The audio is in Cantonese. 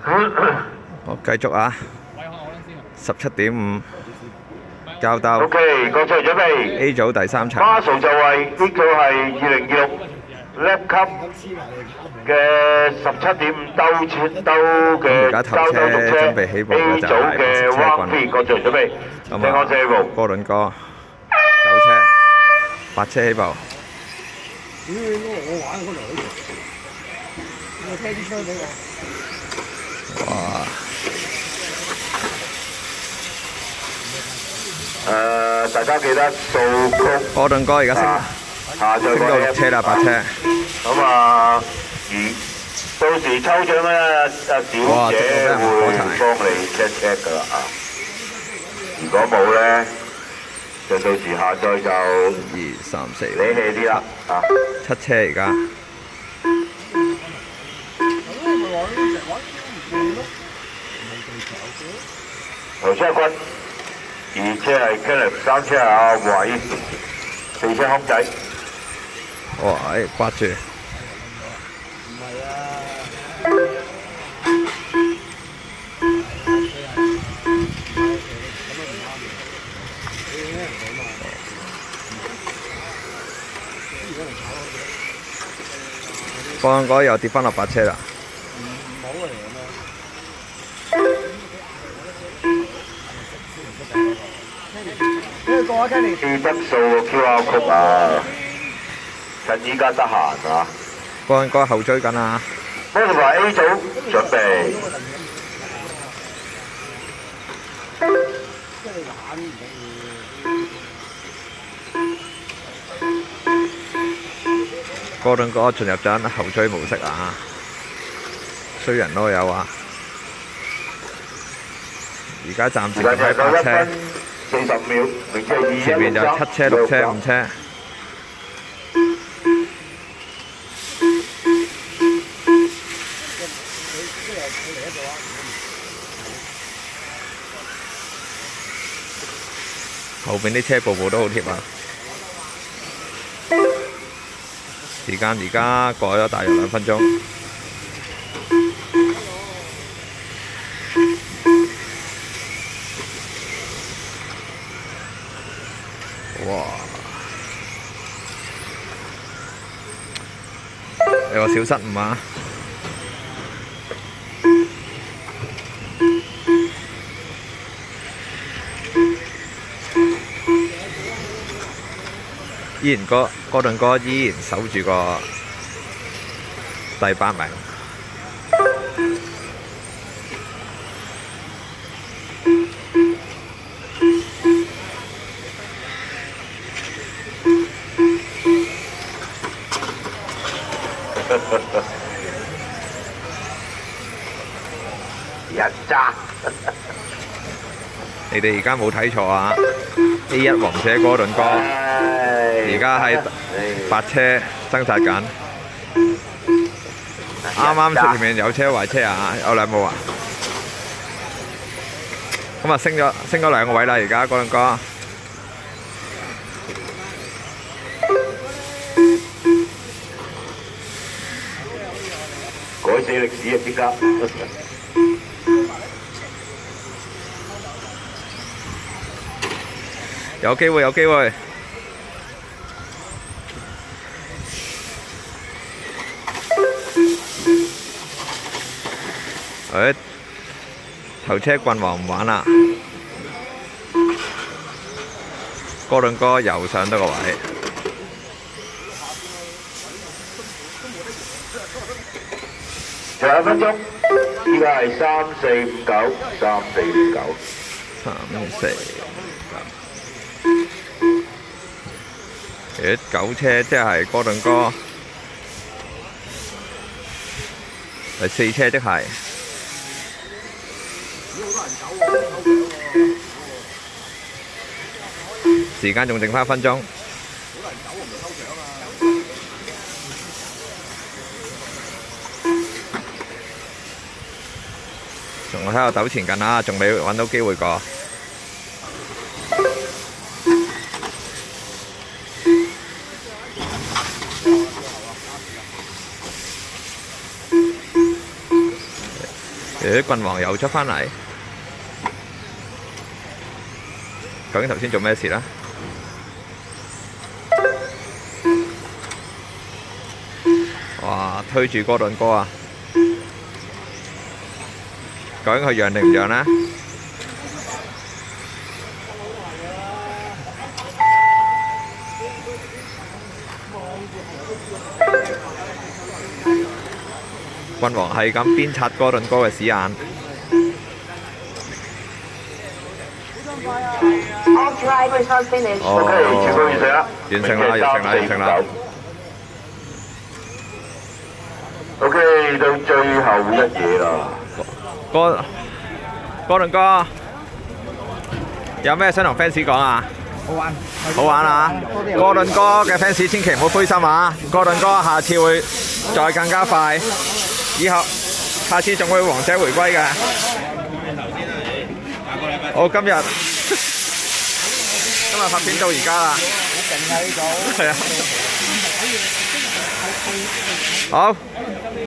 好，繼續啊！17.5交兜。OK，各隊準備。 A 組第3場。巴數就位，呢組係2026 Lap Cup 嘅17.5兜嘅交兜獨車 A 組嘅 One Free， 各隊準備。聽我車起步。哥倫哥9車，8車起步。我玩嗰兩條，我聽啲槍俾我。哇！大家記得掃曲。哥倫哥而家升到6車啦，8車。咁啊，到時抽獎咧，小姐會幫你 check 㗎啦啊！如果冇咧，就到時下載就2、3、4，理氣啲啦啊！7車而家。頭車君，2車係 Caleb， 3車係阿偉，4車空仔。哇！刮住。哥倫哥又跌翻落8車啦。記得掃個 QR code 啊！趁依家得閒啊！哥倫哥後追緊啊！摩托牌 A 組準備。哥倫哥進入咗後追模式啊！衰人都有啊！而家暫時係8車。40秒，前面就7車、6車、5車。後邊啲車步步都好貼啊！時間而家過咗大約2分鐘。哇！有個小失誤啊！依然哥倫哥依然守住個第8名。人渣！你哋而家冇睇錯啊 ！A1 王者哥倫哥，而家喺8車掙扎緊。啱啱前面有車壞車啊，有兩部啊。咁啊，升咗2個位啦，而家哥倫哥。改寫歷史啊！即刻。有機會，有機會。頭車棍玩唔玩啊？哥倫哥又上得個位。仲有1分鐘，依家係3、4、5、9，3、4、5、9。3、4、5。9車即係哥倫哥，第4車即係。時間仲剩翻1分鐘。仲喺度糾纏緊啦，仲未揾到機會過。棍王又出翻嚟，究竟頭先做咩事咧？哇！推住哥倫哥啊！究竟佢讓定唔讓呢？棍王係咁鞭策哥倫哥嘅屎眼。OK，全部完成啦，完成啦，完成啦，完成啦。OK， 到最後一嘢啦。哥倫哥，有咩想同 fans 講啊？好玩，好玩啊！哥倫哥嘅 fans 千祈唔好灰心啊！哥倫哥下次會再更加快，以後下次仲會王者回歸嘅。好，今日發展到而家啦。好勁啊呢組。係啊。好。